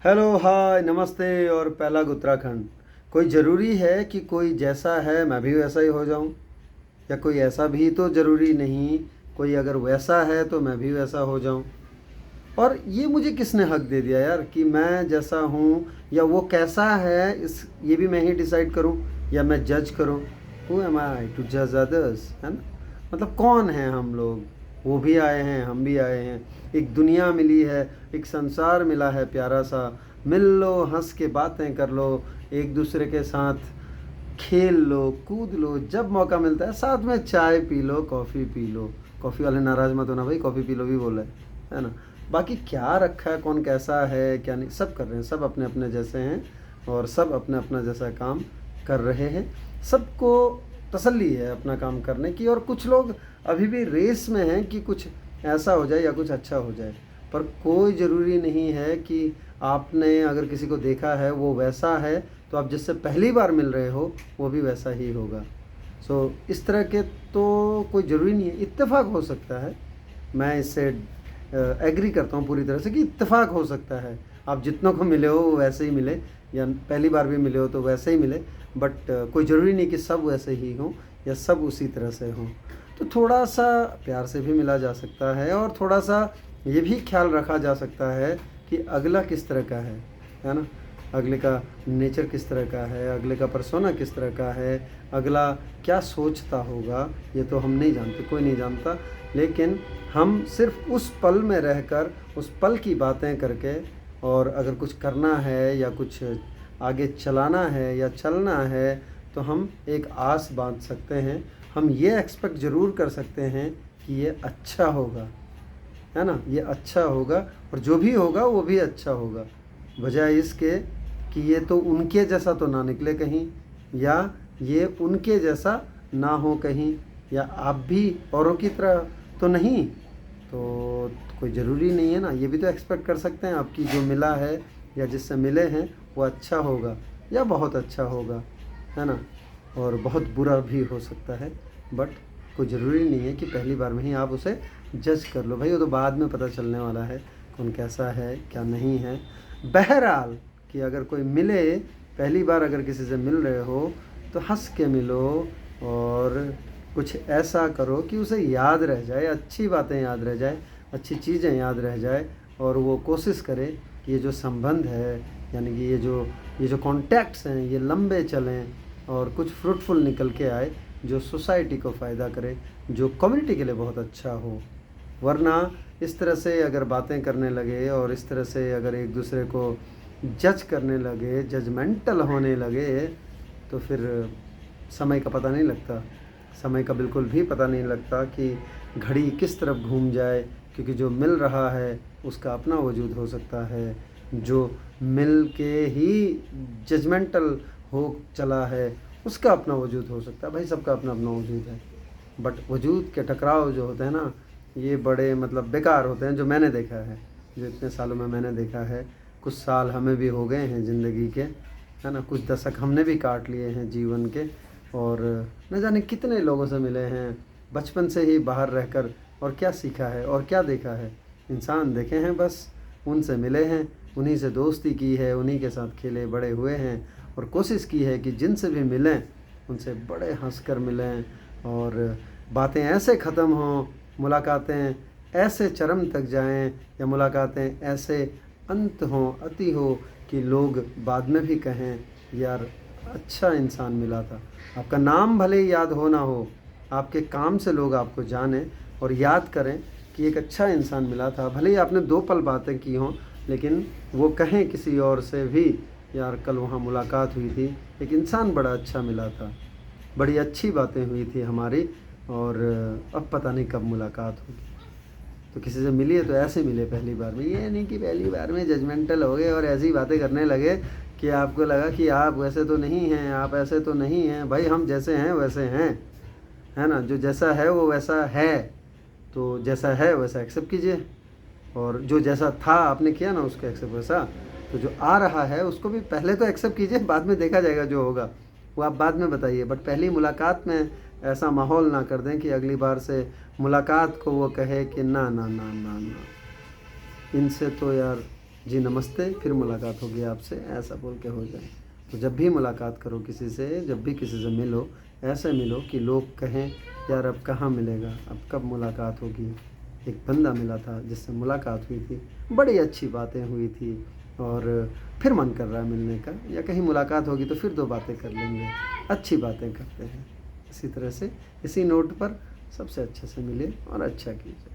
Hello, हाय, नमस्ते और पहला उत्तराखंड। कोई ज़रूरी है कि कोई जैसा है मैं भी वैसा ही हो जाऊं? या कोई ऐसा भी तो ज़रूरी नहीं, कोई अगर वैसा है तो मैं भी वैसा हो जाऊं। और ये मुझे किसने हक दे दिया यार कि मैं जैसा हूँ या वो कैसा है, इस ये भी मैं ही डिसाइड करूँ या मैं जज करूँ? हु एम आई टू जज अदर्स, है ना? मतलब कौन है हम लोग? वो भी आए हैं, हम भी आए हैं। एक दुनिया मिली है, एक संसार मिला है प्यारा सा। मिल लो, हंस के बातें कर लो, एक दूसरे के साथ खेल लो, कूद लो, जब मौका मिलता है साथ में चाय P low, coffee P low. Coffee वाले नाराज़ मत होना भाई, कॉफ़ी पी लो भी बोला है ना? बाकी क्या रखा है, कौन कैसा है क्या नहीं, सब कर रहे हैं, सब अपने अपने जैसे हैं और सब अपना अपना जैसा काम कर रहे हैं। सबको तसल्ली है अपना काम करने की, और कुछ लोग अभी भी रेस में हैं कि कुछ ऐसा हो जाए या कुछ अच्छा हो जाए। पर कोई ज़रूरी नहीं है कि आपने अगर किसी को देखा है वो वैसा है तो आप जिससे पहली बार मिल रहे हो वो भी वैसा ही होगा। इस तरह के तो कोई ज़रूरी नहीं है, इत्तेफाक हो सकता है। मैं इससे एग्री करता हूँ पूरी तरह से कि इत्तेफाक हो सकता है। आप जितनों को मिले हो वो वैसे ही मिले, या पहली बार भी मिले हो तो वैसे ही मिले। बट कोई ज़रूरी नहीं कि सब वैसे ही हों या सब उसी तरह से हों। तो थोड़ा सा प्यार से भी मिला जा सकता है, और थोड़ा सा ये भी ख्याल रखा जा सकता है कि अगला किस तरह का है ना? अगले का नेचर किस तरह का है, अगले का पर्सोना किस तरह का है, अगला क्या सोचता होगा, ये तो हम नहीं जानते, कोई नहीं जानता। लेकिन हम सिर्फ उस पल में रहकर, उस पल की बातें करके, और अगर कुछ करना है या कुछ आगे चलाना है या चलना है तो हम एक आस बांध सकते हैं। हम ये एक्सपेक्ट ज़रूर कर सकते हैं कि ये अच्छा होगा, है ना? ये अच्छा होगा, और जो भी होगा वो भी अच्छा होगा। बजाय इसके कि ये तो उनके जैसा तो ना निकले कहीं, या ये उनके जैसा ना हो कहीं, या आप भी औरों की तरह तो नहीं। तो कोई ज़रूरी नहीं है ना, ये भी तो एक्सपेक्ट कर सकते हैं आपकी जो मिला है या जिससे मिले हैं वो अच्छा होगा या बहुत अच्छा होगा, है ना? और बहुत बुरा भी हो सकता है। बट कोई ज़रूरी नहीं है कि पहली बार में ही आप उसे जज कर लो भाई, वो तो बाद में पता चलने वाला है कौन कैसा है क्या नहीं है। बहरहाल कि अगर कोई मिले, पहली बार अगर किसी से मिल रहे हो तो हंस के मिलो, और कुछ ऐसा करो कि उसे याद रह जाए, अच्छी बातें याद रह जाए, अच्छी चीज़ें याद रह जाए, और वो कोशिश करे कि ये जो संबंध है, यानी कि ये जो कॉन्टैक्ट्स हैं ये लंबे चलें और कुछ फ्रूटफुल निकल के आए, जो सोसाइटी को फ़ायदा करे, जो कम्युनिटी के लिए बहुत अच्छा हो। वरना इस तरह से अगर बातें करने लगे और इस तरह से अगर एक दूसरे को जज करने लगे, जजमेंटल होने लगे, तो फिर समय का पता नहीं लगता। समय का बिल्कुल भी पता नहीं लगता कि घड़ी किस तरफ घूम जाए, क्योंकि जो मिल रहा है उसका अपना वजूद हो सकता है, जो मिल के ही जजमेंटल हो चला है उसका अपना वजूद हो सकता है। भाई सबका अपना अपना वजूद है। बट वजूद के टकराव जो होते हैं ना, ये बड़े मतलब बेकार होते हैं, जो मैंने देखा है, जो इतने सालों में मैंने देखा है। कुछ साल हमें भी हो गए हैं ज़िंदगी के, है ना? कुछ दशक हमने भी काट लिए हैं जीवन के, और न जाने कितने लोगों से मिले हैं बचपन से ही बाहर रहकर, और क्या सीखा है और क्या देखा है। इंसान देखे हैं बस, उनसे मिले हैं, उन्हीं से दोस्ती की है, उन्हीं के साथ खेले बड़े हुए हैं, और कोशिश की है कि जिनसे भी मिलें उनसे बड़े हंस कर मिलें, और बातें ऐसे ख़त्म हों, मुलाकातें ऐसे चरम तक जाएं, या मुलाकातें ऐसे अंत हों, अति हो, कि लोग बाद में भी कहें यार अच्छा इंसान मिला था। आपका नाम भले ही याद हो ना हो, आपके काम से लोग आपको जानें और याद करें कि एक अच्छा इंसान मिला था। भले ही आपने 2 पल बातें की हों, लेकिन वो कहें किसी और से भी यार कल वहाँ मुलाकात हुई थी, एक इंसान बड़ा अच्छा मिला था, बड़ी अच्छी बातें हुई थी हमारी, और अब पता नहीं कब मुलाकात होगी। तो किसी से मिलिए तो ऐसे मिले पहली बार में, ये नहीं कि पहली बार में जजमेंटल हो गए और ऐसी बातें करने लगे कि आपको लगा कि आप वैसे तो नहीं हैं, आप ऐसे तो नहीं हैं। भाई हम जैसे हैं वैसे हैं, है ना? जो जैसा है वो वैसा है, तो जैसा है वैसा एक्सेप्ट कीजिए, और जो जैसा था आपने किया ना उसको एक्सेप्ट वैसा, तो जो आ रहा है उसको भी पहले तो एक्सेप्ट कीजिए, बाद में देखा जाएगा जो होगा वो आप बाद में बताइए। बट पहली मुलाकात में ऐसा माहौल ना कर दें कि अगली बार से मुलाकात को वो कहे कि ना ना ना ना ना, इनसे तो यार जी नमस्ते, फिर मुलाकात होगी आपसे, ऐसा बोल के हो जाए। तो जब भी मुलाकात करो किसी से, जब भी किसी से मिलो, ऐसे मिलो कि लोग कहें यार अब कहाँ मिलेगा, अब कब मुलाकात होगी। एक बंदा मिला था जिससे मुलाकात हुई थी, बड़ी अच्छी बातें हुई थी और फिर मन कर रहा है मिलने का, या कहीं मुलाकात होगी तो फिर 2 बातें कर लेंगे, अच्छी बातें करते हैं। इसी तरह से इसी नोट पर सबसे अच्छे से मिले और अच्छा कीजिए।